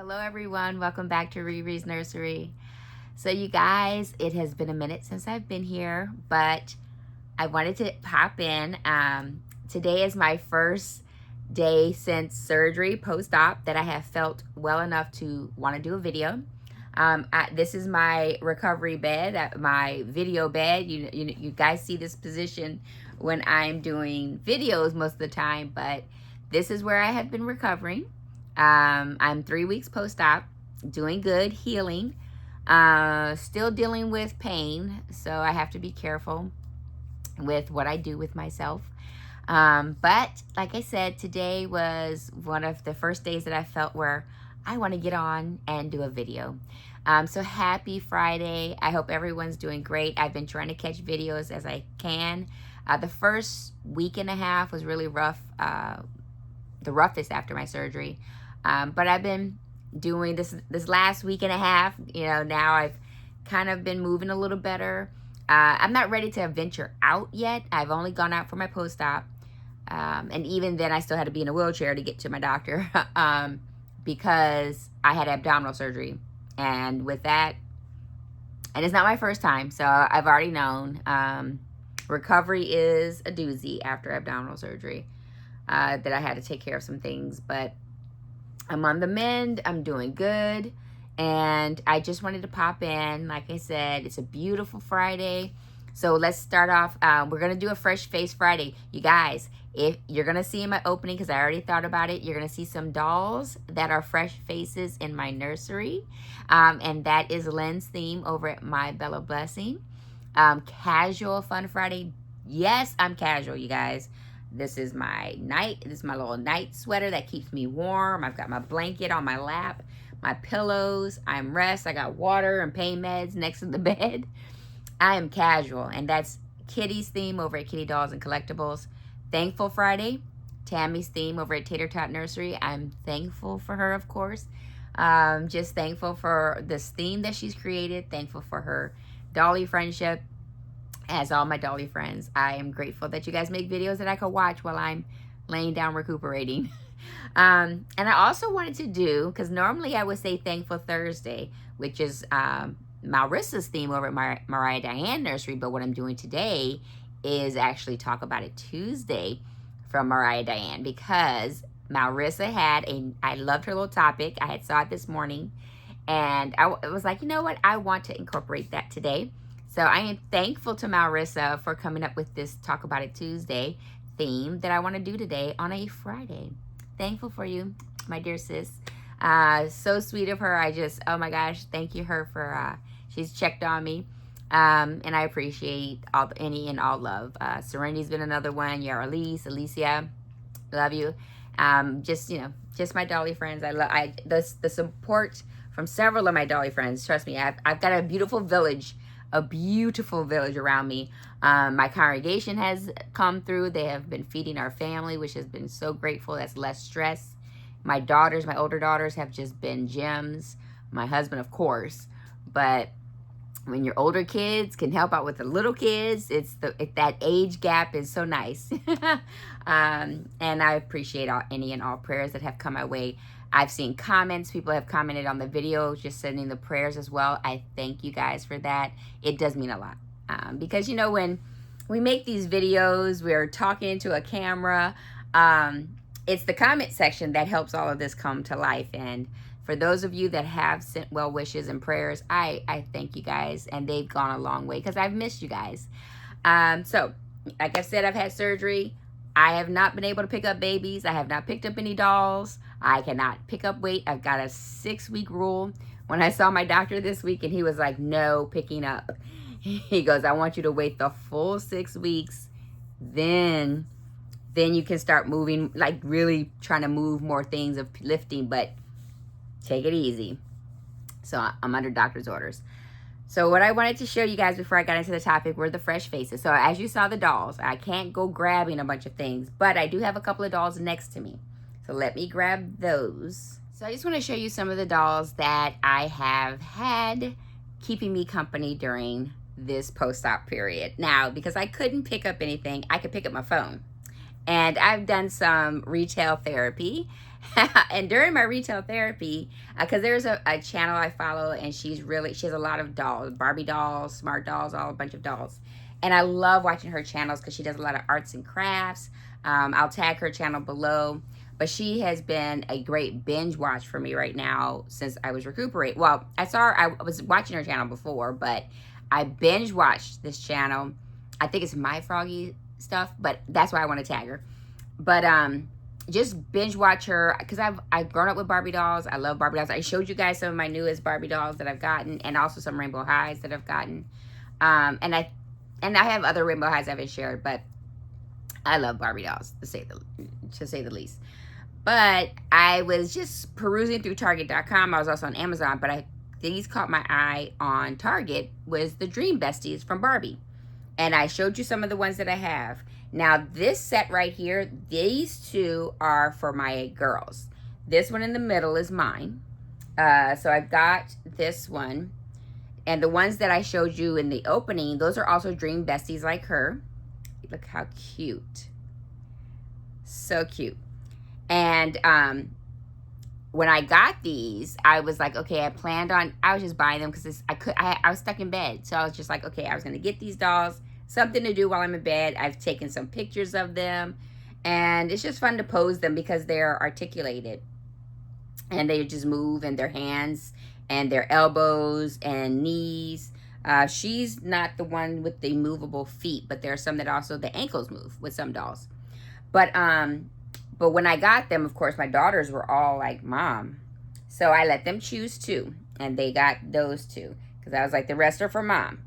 Hello everyone, welcome back to Riri's Nursery. So you guys, it has been a minute since I've been here, but I wanted to pop in. Today is my first day since surgery, post-op, that I have felt well enough to want to do a video. This is my recovery bed, my video bed. You guys see this position when I'm doing videos most of the time, but this is where I have been recovering. I'm 3 weeks post-op, doing good, healing, still dealing with pain, so I have to be careful with what I do with myself. But like I said, today was one of the first days that I felt where I want to get on and do a video. So happy Friday. I hope everyone's doing great. I've been trying to catch videos as I can. The first week and a half was really rough, the roughest after my surgery. But I've been doing this last week and a half. Now I've kind of been moving a little better. I'm not ready to venture out yet. I've only gone out for my post-op. And even then I still had to be in a wheelchair to get to my doctor because I had abdominal surgery. And with that, and it's not my first time, so I've already known. Recovery is a doozy after abdominal surgery, that I had to take care of some things, but I'm on the mend. I'm doing good. And I just wanted to pop in. Like I said, it's a beautiful Friday. So let's start off. We're going to do a Fresh Face Friday. You guys, if you're going to see in my opening, because I already thought about it, you're going to see some dolls that are fresh faces in my nursery. And that is Lynn's theme over at MyBellaBlessing. Casual Fun Friday. Yes, I'm casual, you guys. This is my little night sweater that keeps me warm. I've got my blanket on my lap, my pillows. I'm rest. I got water and pain meds next to the bed. I am casual, and that's Kitty's theme over at Kitty Dolls and Collectibles. Thankful Friday, Tammy's theme over at Tatortot Nursery. I'm thankful for her, of course. Just thankful for this theme that she's created. Thankful for her dolly friendship. As all my dolly friends, I am grateful that you guys make videos that I can watch while I'm laying down recuperating. And I also wanted to do, because normally I would say Thankful Thursday, which is Marissa's theme over at Mariah Diane Nursery, but what I'm doing today is actually Talk About It Tuesday from Mariah Diane, because Marissa I loved her little topic. I had saw it this morning, and I was like, you know what? I want to incorporate that today. So I am thankful to Marissa for coming up with this Talk About It Tuesday theme that I want to do today on a Friday. Thankful for you, my dear sis. So sweet of her. Oh my gosh, thank you her for, she's checked on me. And I appreciate any and all love. Serenity's been another one. Yaralise, Alicia, love you. Just my dolly friends. The support from several of my dolly friends. Trust me, I've got a beautiful village around me. My congregation has come through. They have been feeding our family, which has been so grateful. That's less stress. My older daughters have just been gems. My husband, of course. But when your older kids can help out with the little kids, that age gap is so nice. And I appreciate any and all prayers that have come my way. I've seen comments. People have commented on the video, just sending the prayers as well. I thank you guys for that. It does mean a lot. Because, when we make these videos, we're talking to a camera. It's the comment section that helps all of this come to life. And for those of you that have sent well wishes and prayers, I thank you guys. And they've gone a long way because I've missed you guys. So, like I said, I've had surgery. I have not been able to pick up babies. I have not picked up any dolls. I cannot pick up weight. I've got a 6-week rule. When I saw my doctor this week, and he was like, no picking up. He goes, I want you to wait the full 6 weeks. Then you can start moving, like really trying to move more things of lifting, but take it easy. So I'm under doctor's orders. So what I wanted to show you guys before I got into the topic were the fresh faces. So as you saw the dolls, I can't go grabbing a bunch of things, but I do have a couple of dolls next to me. So let me grab those. So I just want to show you some of the dolls that I have had keeping me company during this post-op period. Now, because I couldn't pick up anything, I could pick up my phone. And I've done some retail therapy. And during my retail therapy, because there's a channel I follow, and she has a lot of dolls, Barbie dolls, smart dolls, all a bunch of dolls. And I love watching her channels because she does a lot of arts and crafts. I'll tag her channel below. But she has been a great binge watch for me right now since I was recuperating. Well, I was watching her channel before, but I binge watched this channel. I think it's My Froggy stuff, but that's why I want to tag her. But just binge watch her because I've grown up with Barbie dolls. I love Barbie dolls. I showed you guys some of my newest Barbie dolls that I've gotten, and also some Rainbow Highs that I've gotten. And I have other Rainbow Highs I haven't shared, but I love Barbie dolls to say the least. But I was just perusing through Target.com. I was also on Amazon, but these caught my eye on Target was the Dream Besties from Barbie. And I showed you some of the ones that I have. Now, this set right here, these two are for my girls. This one in the middle is mine. So I've got this one. And the ones that I showed you in the opening, those are also Dream Besties like her. Look how cute. So cute. And when I got these, I was like, okay, I was just buying them because I was stuck in bed. So I was just like, okay, I was going to get these dolls, something to do while I'm in bed. I've taken some pictures of them, and it's just fun to pose them because they're articulated. And they just move in their hands and their elbows and knees. She's not the one with the movable feet, but there are some that also the ankles move with some dolls. But when I got them, of course, my daughters were all like, Mom. So I let them choose two. And they got those two. Because I was like, the rest are for Mom.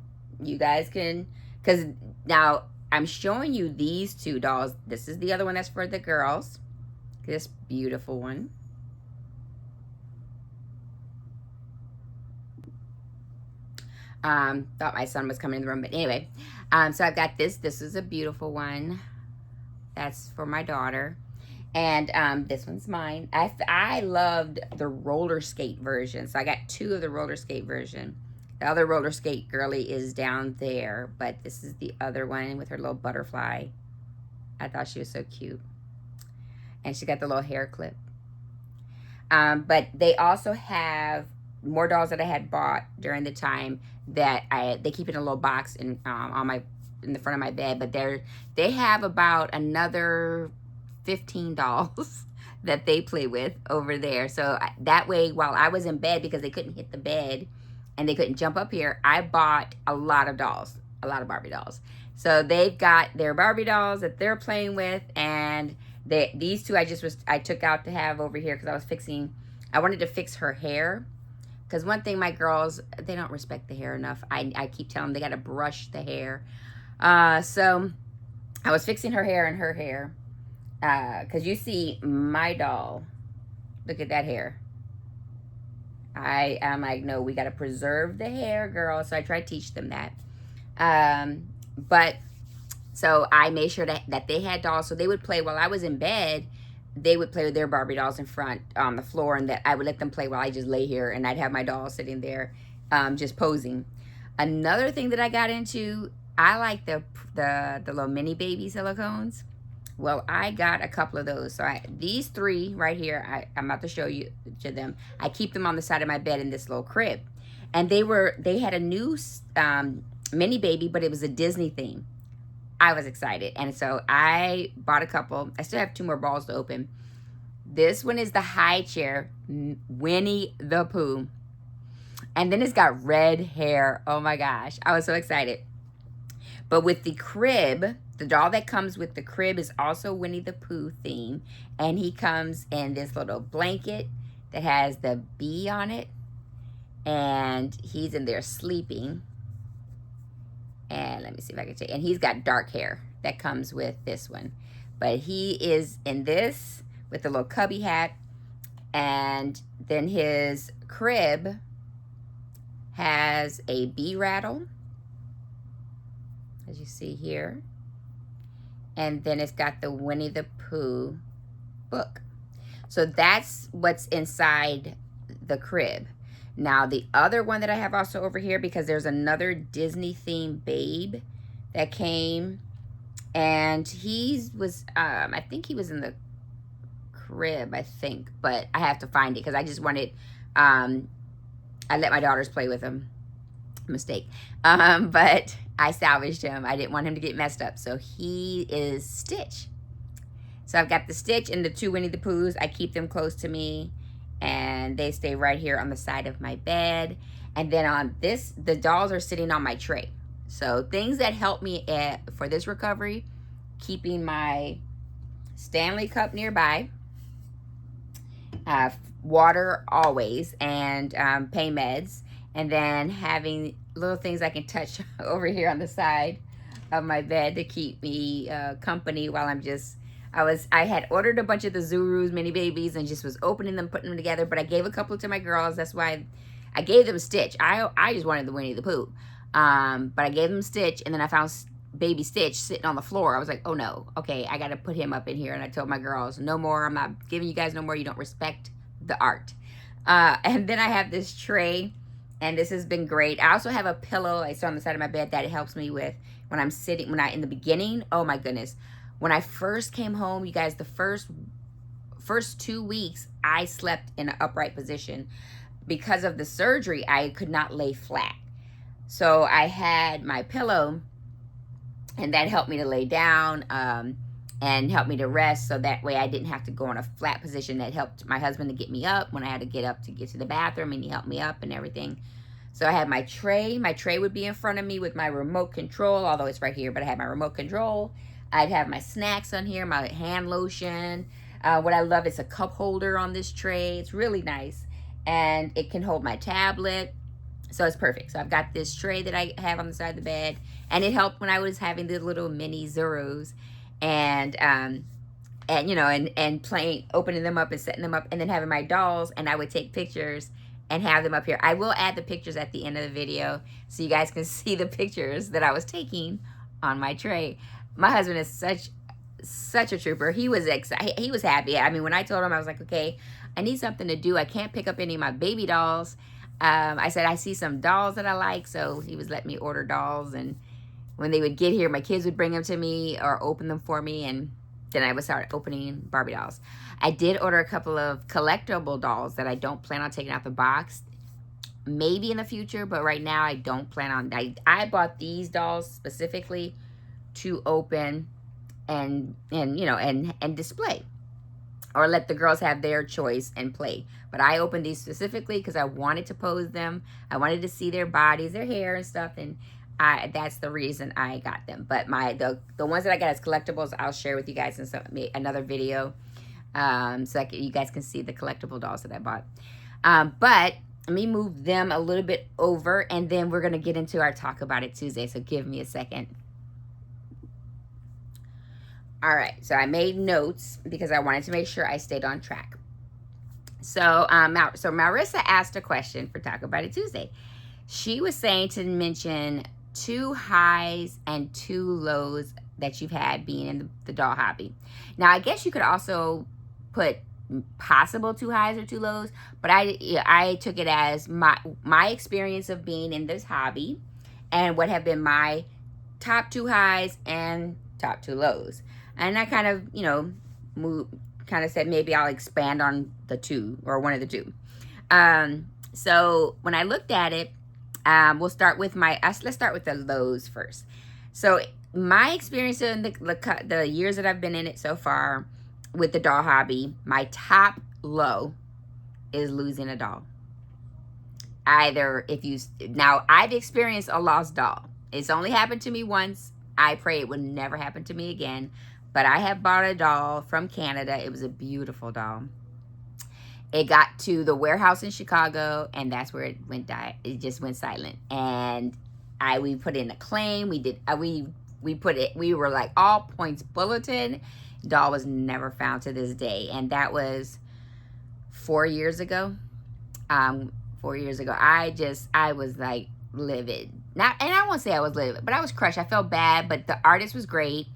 You guys can... Because now I'm showing you these two dolls. This is the other one that's for the girls. This beautiful one. Thought my son was coming in the room. But anyway. So I've got this. This is a beautiful one. That's for my daughter. And this one's mine. I loved the roller skate version. So I got two of the roller skate version. The other roller skate girly is down there. But this is the other one with her little butterfly. I thought she was so cute. And she got the little hair clip. But they also have more dolls that I had bought during the time that they keep in a little box in the front of my bed. But they have about another 15 dolls that they play with over there. So that way, while I was in bed, because they couldn't hit the bed and they couldn't jump up here, I bought a lot of dolls, a lot of Barbie dolls. So they've got their Barbie dolls that they're playing with, and these two I took out to have over here because I wanted to fix her hair. Because one thing, my girls, they don't respect the hair enough. I keep telling them they got to brush the hair. So I was fixing her hair and her hair. Because you see my doll. Look at that hair. I'm like, no, we got to preserve the hair, girl. So I try to teach them that. But so I made sure that they had dolls. So they would play while I was in bed. They would play with their Barbie dolls in front on the floor, and that I would let them play while I just lay here, and I'd have my doll sitting there just posing. Another thing that I got into, I like the little mini baby silicones. Well, I got a couple of those. So these three right here, I'm about to show you to them. I keep them on the side of my bed in this little crib. And they had a new mini baby, but it was a Disney theme. I was excited. And so I bought a couple. I still have 2 more balls to open. This one is the high chair, Winnie the Pooh. And then it's got red hair. Oh my gosh. I was so excited. But with the crib, the doll that comes with the crib is also Winnie the Pooh theme. And he comes in this little blanket that has the bee on it. And he's in there sleeping. And let me see if I can take. And he's got dark hair that comes with this one. But he is in this with the little cubby hat. And then his crib has a bee rattle, as you see here. And then it's got the Winnie the Pooh book. So that's what's inside the crib. Now, the other one that I have also over here, because there's another Disney-themed babe that came And he was, I think he was in the crib, I think, but I have to find it because I just wanted, I let my daughters play with him. Mistake. But I salvaged him. I didn't want him to get messed up. So he is Stitch. So I've got the Stitch and the 2 Winnie the Poohs. I keep them close to me, and they stay right here on the side of my bed. And then on this, the dolls are sitting on my tray. So things that help me for this recovery, keeping my Stanley cup nearby, water always, and pain meds, and then having little things I can touch over here on the side of my bed to keep me company while I'm just, I had ordered a bunch of the Zurus mini babies and just was opening them, putting them together, but I gave a couple to my girls. That's why I gave them Stitch. I just wanted the Winnie the Pooh. But I gave them Stitch, and then I found baby Stitch sitting on the floor. I was like, oh no, okay, I gotta put him up in here. And I told my girls, no more, I'm not giving you guys no more. You don't respect the art. And then I have this tray, and this has been great. I also have a pillow I sit on the side of my bed that it helps me with when I'm sitting, in the beginning, oh my goodness. When I first came home, you guys, the first 2 weeks, I slept in an upright position. Because of the surgery, I could not lay flat. So I had my pillow, and that helped me to lay down and helped me to rest. So that way I didn't have to go in a flat position. That helped my husband to get me up when I had to get up to get to the bathroom, and he helped me up and everything. So I had my tray. My tray would be in front of me with my remote control, although it's right here, but I had my remote control. I'd have my snacks on here, my hand lotion. What I love is a cup holder on this tray. It's really nice. And it can hold my tablet. So it's perfect. So I've got this tray that I have on the side of the bed. And it helped when I was having the little mini Zurus. And you know, and playing, opening them up and setting them up. And then having my dolls. And I would take pictures and have them up here. I will add the pictures at the end of the video so you guys can see the pictures that I was taking on my tray. My husband is such a trooper. He was excited. He was happy. I mean, when I told him, I was like, okay, I need something to do. I can't pick up any of my baby dolls. I said, I see some dolls that I like. So he was letting me order dolls. And when they would get here, my kids would bring them to me or open them for me. And then I would start opening Barbie dolls. I did order a couple of collectible dolls that I don't plan on taking out the box. Maybe in the future, but right now I don't plan on. I bought these dolls specifically to open and you know, and display, or let the girls have their choice and play. But I opened these specifically because I wanted to pose them. I wanted to see their bodies, their hair and stuff, and that's the reason I got them. But the ones that I got as collectibles, I'll share with you guys in another video, so you guys can see the collectible dolls that I bought. But let me move them a little bit over, and then we're gonna get into our Talk About It Tuesday. So give me a second. All right, so I made notes because I wanted to make sure I stayed on track. So, so Marissa asked a question for Talk About It Tuesday. She was saying to mention 2 highs and 2 lows that you've had being in the doll hobby. Now, I guess you could also put possible 2 highs or 2 lows, but I took it as my experience of being in this hobby and what have been my top 2 highs and top 2 lows. And I kind of, you know, kind of said maybe I'll expand on the 2 or one of the 2. So when I looked at it, we'll start with let's start with the lows first. So my experience in the years that I've been in it so far with the doll hobby, my top low is losing a doll. Now I've experienced a lost doll. It's only happened to me once. I pray it would never happen to me again. But I have bought a doll from Canada. It was a beautiful doll. It got to the warehouse in Chicago, and that's where it went. It just went silent. And we put in a claim. We were like all points bulletin. Doll was never found to this day, and that was 4 years ago. 4 years ago, I was like livid. And I won't say I was livid, but I was crushed. I felt bad, but the artist was great.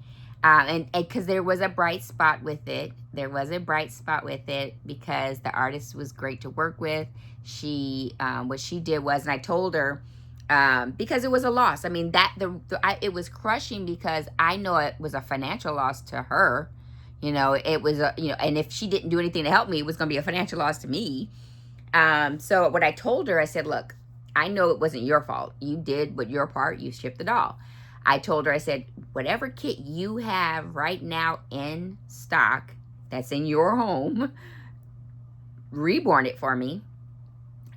And because there was a bright spot with it. There was a bright spot with it because the artist was great to work with. What she did was, and I told her, because it was a loss. I mean, it was crushing because I know it was a financial loss to her. You know, it was and if she didn't do anything to help me, it was going to be a financial loss to me. So what I told her, I said, look, I know it wasn't your fault. You did what your part. You shipped the doll. I told her, I said, whatever kit you have right now in stock that's in your home, reborn it for me,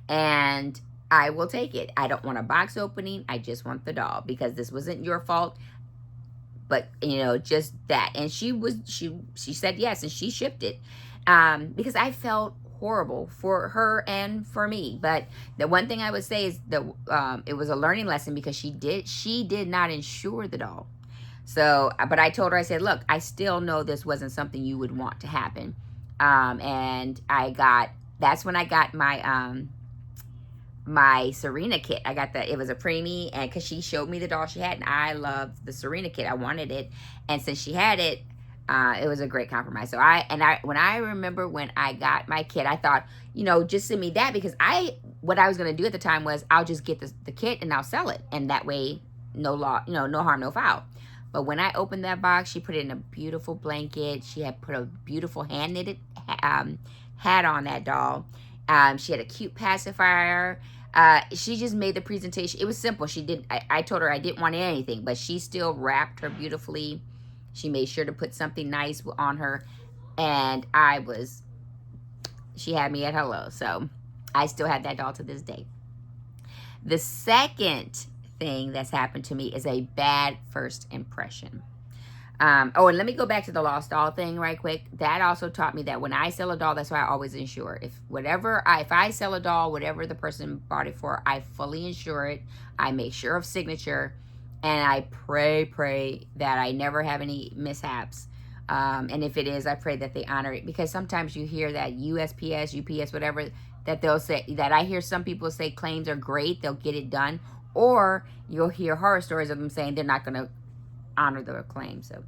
and I will take it. I don't want a box opening. I just want the doll, because this wasn't your fault. But, just that. And she said yes, and she shipped it. Because I felt horrible for her and for me. But the one thing I would say is that it was a learning lesson, because she did not insure the doll. So, but I told her, I said, look, I still know this wasn't something you would want to happen. And that's when I got my Serena kit. I got it was a preemie, and because she showed me the doll she had, and I loved the Serena kit. I wanted it, and since she had it, it was a great compromise. So when I remember when I got my kit, I thought, just send me that, because what I was going to do at the time was I'll just get the kit and I'll sell it, and that way no harm, no foul. But when I opened that box, she put it in a beautiful blanket. She had put a beautiful hand knitted hat on that doll. She had a cute pacifier. She just made the presentation. It was simple. I told her I didn't want anything, but she still wrapped her beautifully. She made sure to put something nice on her, and she had me at hello. So I still have that doll to this day. The second thing that's happened to me is a bad first impression. And let me go back to the lost doll thing right quick. That also taught me that when I sell a doll, that's why I always insure. If I sell a doll, whatever the person bought it for, I fully insure it. I make sure of signature, and I pray that I never have any mishaps. And if it is, I pray that they honor it, because sometimes you hear that USPS, UPS, whatever, that they'll say, that I hear some people say claims are great, they'll get it done, or you'll hear horror stories of them saying they're not going to honor the claim. So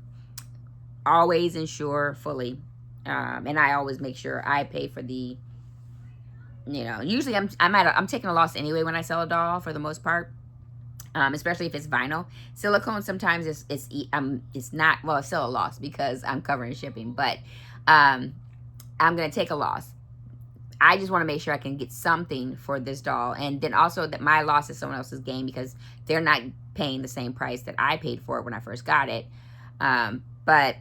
always insure fully, and I always make sure I pay for the, usually I'm taking a loss anyway when I sell a doll, for the most part, especially if it's vinyl. Silicone sometimes it's not, well, it's still a loss because I'm covering shipping, but I'm gonna take a loss. I just want to make sure I can get something for this doll, and then also that my loss is someone else's gain, because they're not paying the same price that I paid for it when I first got it. But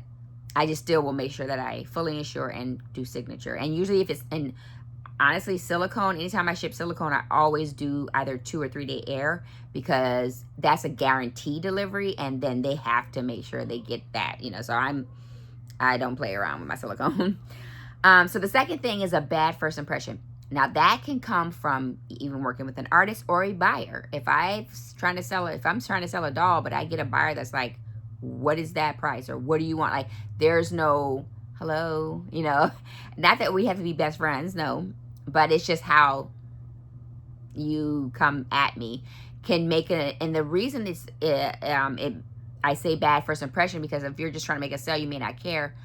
I just still will make sure that I fully insure and do signature. And usually if it's, and honestly, silicone, anytime I ship silicone, I always do either 2 or 3 day air, because that's a guaranteed delivery, and then they have to make sure they get that, so I don't play around with my silicone. So the second thing is a bad first impression. Now that can come from even working with an artist or a buyer. If I'm trying to sell a doll, but I get a buyer that's like, what is that price? Or what do you want? Like, there's no hello, not that we have to be best friends, no, but it's just how you come at me can make it. And the reason I say bad first impression, because if you're just trying to make a sale, you may not care,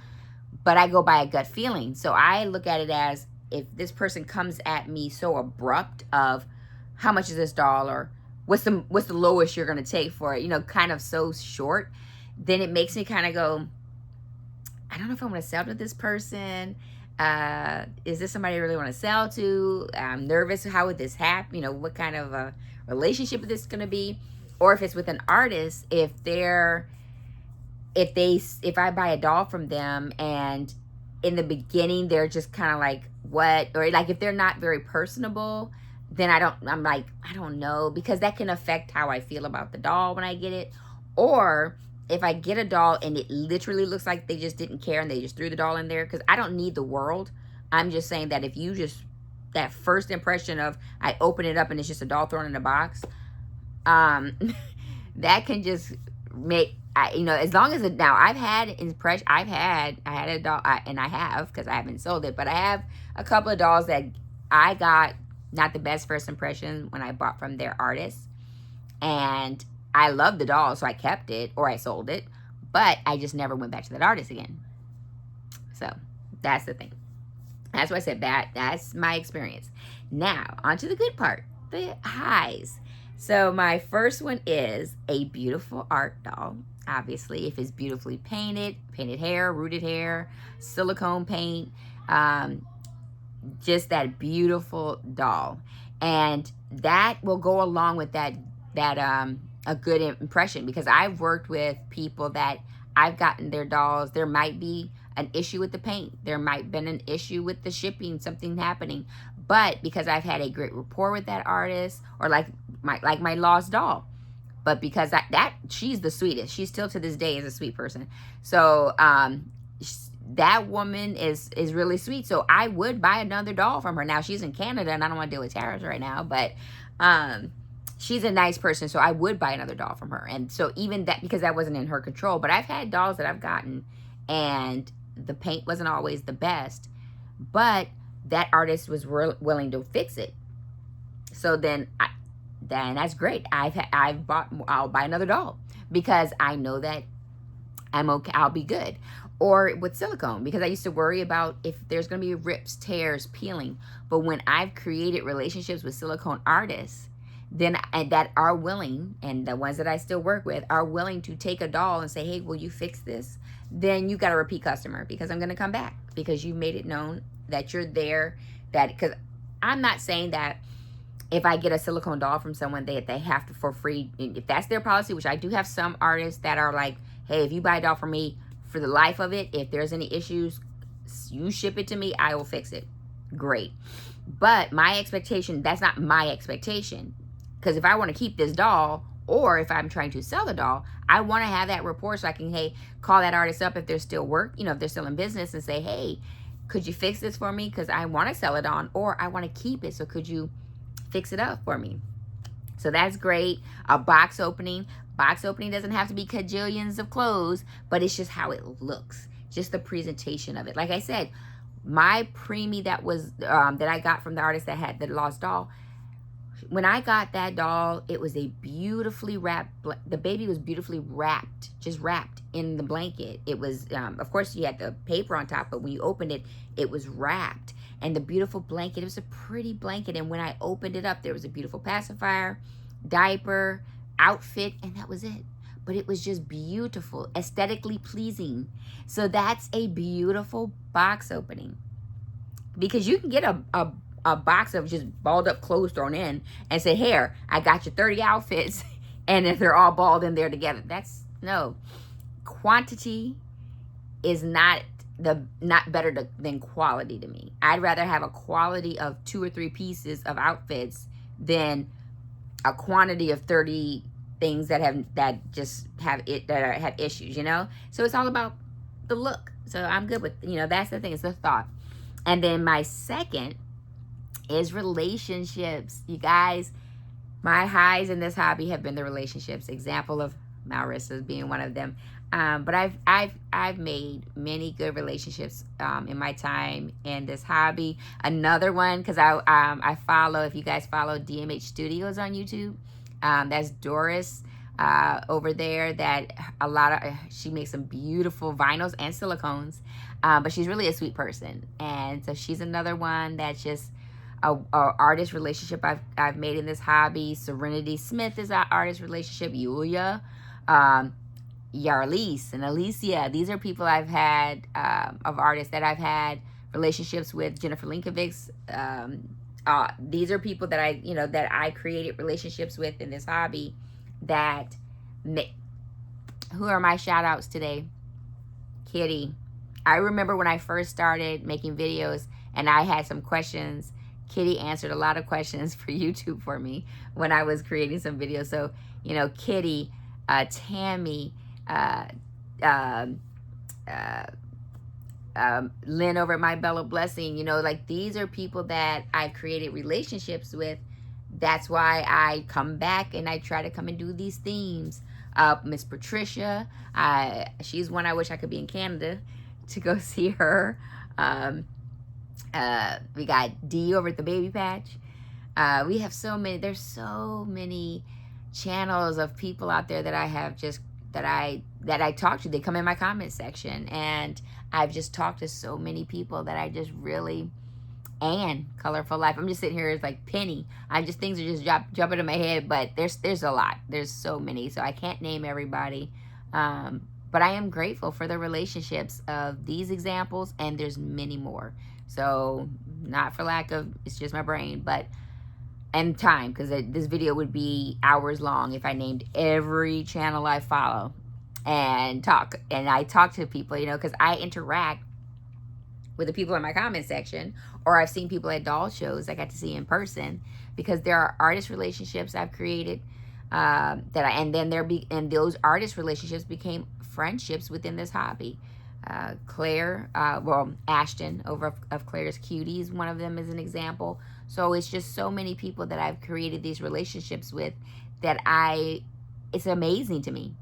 but I go by a gut feeling. So I look at it as, if this person comes at me so abrupt of how much is this doll, or what's the lowest you're going to take for it, kind of so short, then it makes me kind of go, I don't know if I want to sell to this person. Is this somebody I really want to sell to? I'm nervous. How would this happen? What kind of a relationship is this going to be? Or if it's with an artist, if I buy a doll from them and in the beginning they're just kind of like, what? Or like if they're not very personable, then I'm like, I don't know, because that can affect how I feel about the doll when I get it. Or if I get a doll and it literally looks like they just didn't care and they just threw the doll in there, because I don't need the world. I'm just saying that if you just, that first impression of I open it up and it's just a doll thrown in a box, that can just make, as long as it, now I had a doll, and I have, because I haven't sold it, but I have a couple of dolls that I got not the best first impression when I bought from their artists, and I loved the doll, so I kept it, or I sold it, but I just never went back to that artist again. So that's the thing. That's why I said that. That's my experience. Now, on to the good part, the highs. So my first one is a beautiful art doll. Obviously, if it's beautifully painted, painted hair, rooted hair, silicone paint, um, just that beautiful doll. And that will go along with that a good impression, because I've worked with people that I've gotten their dolls. There might be an issue with the paint. There might have been an issue with the shipping, something happening. But because I've had a great rapport with that artist, or like my lost doll, but because she's the sweetest. She still to this day is a sweet person. So that woman is really sweet. So I would buy another doll from her. Now she's in Canada and I don't want to deal with tariffs right now, but she's a nice person. So I would buy another doll from her. And so even that, because that wasn't in her control, but I've had dolls that I've gotten and the paint wasn't always the best, but that artist was willing to fix it. So then that's great. I'll buy another doll because I know that I'm okay. I'll be good. Or with silicone, because I used to worry about if there's going to be rips, tears, peeling. But when I've created relationships with silicone artists, then and that are willing, and the ones that I still work with are willing to take a doll and say, hey, will you fix this? Then you got a repeat customer, because I'm going to come back because you made it known that you're there. That, because I'm not saying that if I get a silicone doll from someone, they have to for free. If that's their policy, which I do have some artists that are like, hey, if you buy a doll from me, for the life of it, if there's any issues, you ship it to me, I will fix it. Great. But my expectation, that's not my expectation. Because if I want to keep this doll, or if I'm trying to sell the doll, I want to have that rapport so I can, hey, call that artist up if they're still if they're still in business, and say, hey, could you fix this for me? Because I want to sell it on, or I want to keep it. So could you fix it up for me? So that's great. A box opening. Box opening doesn't have to be cajillions of clothes, but it's just how it looks. Just the presentation of it. Like I said, my preemie that I got from the artist that had the lost doll, when I got that doll, it was a beautifully wrapped, the baby was beautifully wrapped, just wrapped in the blanket. It was, of course, you had the paper on top, but when you opened it, it was wrapped. And the beautiful blanket, it was a pretty blanket. And when I opened it up, there was a beautiful pacifier, diaper, outfit, and that was it. But it was just beautiful, aesthetically pleasing. So that's a beautiful box opening, because you can get a box of just balled up clothes thrown in and say, here, I got your 30 outfits, and if they're all balled in there together, that's no. Quantity is not better than quality to me. I'd rather have a quality of 2 or 3 pieces of outfits than a quantity of 30 things that have issues, So it's all about the look. So I'm good with, that's the thing, it's the thought. And then my second is relationships. You guys, my highs in this hobby have been the relationships. Example of Marissa's being one of them. But I've made many good relationships in my time in this hobby. Another one, because I follow, if you guys follow DMH Studios on YouTube, that's Doris over there. That she makes some beautiful vinyls and silicones, but she's really a sweet person. And so she's another one that's just a artist relationship I've made in this hobby. Serenity Smith is our artist relationship. Yulia, Yarlise and Alicia. These are people I've had of artists that I've had relationships with. Jennifer Linkovic's. These are people that I created relationships with in this hobby. Who are my shout outs today? Kitty. I remember when I first started making videos and I had some questions. Kitty answered a lot of questions for YouTube for me when I was creating some videos. So, Kitty, Tammy, Lynn over at MyBellaBlessing, these are people that I've created relationships with. That's why I come back and I try to come and do these themes. Miss Patricia, she's one I wish I could be in Canada to go see her. We got Dee over at the Baby Patch. We have there's so many channels of people out there that I have that I talk to. They come in my comment section, and I've just talked to so many people that I just really and Colorful Life. I'm just sitting here, it's like Penny. Things are just jumping in my head, but there's a lot. There's so many, so I can't name everybody. But I am grateful for the relationships of these examples, and there's many more. So not for lack of, it's just my brain, but and time, because this video would be hours long if I named every channel I follow and I talk to people, you know, because I interact with the people in my comment section, or I've seen people at doll shows I got to see in person, because there are artist relationships I've created and those artist relationships became friendships within this hobby. Claire, Ashton over of Claire's Cuties, one of them is an example. So it's just so many people that I've created these relationships with that it's amazing to me.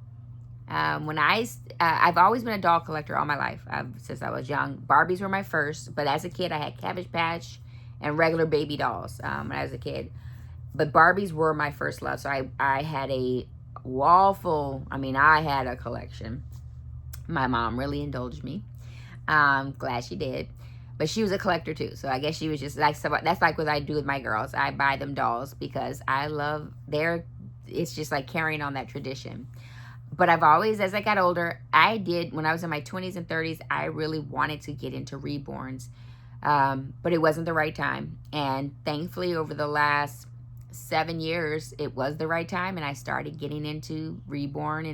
I've always been a doll collector all my life, since I was young. Barbies were my first, but as a kid I had Cabbage Patch and regular baby dolls when I was a kid. But Barbies were my first love, so I had a wall full. I mean, I had a collection. My mom really indulged me. Glad she did. But she was a collector too, so I guess she was just like, that's like what I do with my girls. I buy them dolls because I love it's just like carrying on that tradition. But I've always, as I got older, when I was in my 20s and 30s, I really wanted to get into reborns. But it wasn't the right time. And thankfully, over the last 7 years, it was the right time, and I started getting into reborn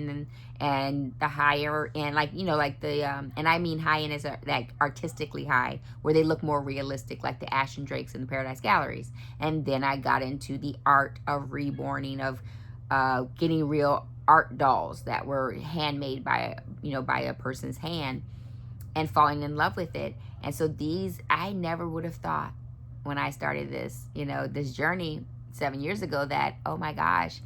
and the higher end, like, you know, like the and I mean high end as like artistically high, where they look more realistic, like the Ashton Drakes and the Paradise Galleries. And then I got into the art of reborning, of getting real art dolls that were handmade by a person's hand, and falling in love with it. And so these, I never would have thought when I started this, this journey 7 years ago, that, oh my gosh,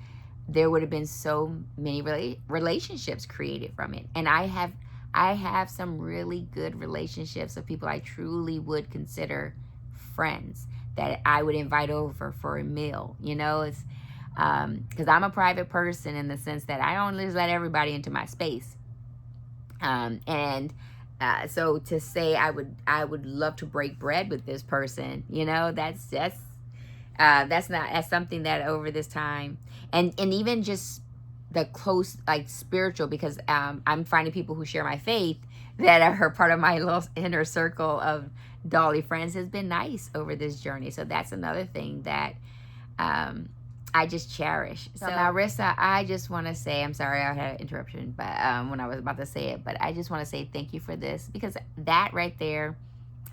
there would have been so many relationships created from it. And I have some really good relationships of people I truly would consider friends, that I would invite over for a meal. It's because I'm a private person in the sense that I don't just let everybody into my space. So to say I would love to break bread with this person, that's something that over this time, and even just the close, like, spiritual, because I'm finding people who share my faith that are part of my little inner circle of dolly friends has been nice over this journey. So that's another thing that I just cherish. So Marissa, I just want to say, I'm sorry I had an interruption, but when I was about to say it, but I just want to say thank you for this, because that right there,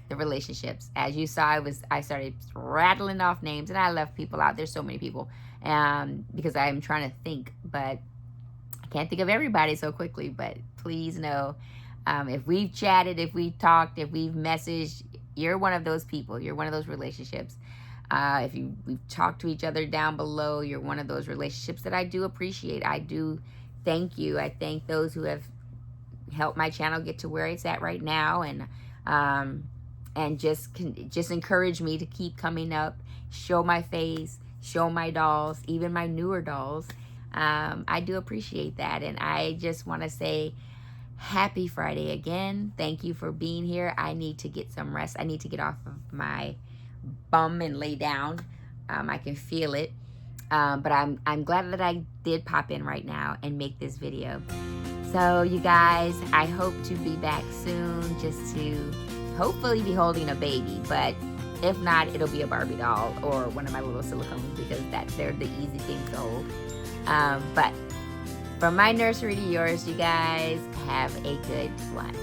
the relationships, as you saw, I started rattling off names, and I left people out. There's so many people, because I'm trying to think, but I can't think of everybody so quickly. But please know, if we've chatted, if we've talked, if we've messaged, you're one of those people. You're one of those relationships. If we've talked to each other down below, you're one of those relationships that I do appreciate. I do thank you. I thank those who have helped my channel get to where it's at right now, and just encourage me to keep coming up, show my face, show my dolls, even my newer dolls. I do appreciate that, and I just want to say happy Friday again. Thank you for being here. I need to get some rest. I need to get off of my bum and lay down. I can feel it, but I'm glad that I did pop in right now and make this video. So you guys, I hope to be back soon, just to hopefully be holding a baby, but if not, it'll be a Barbie doll or one of my little silicones, because they're the easy things to hold. But from my nursery to yours, you guys have a good one.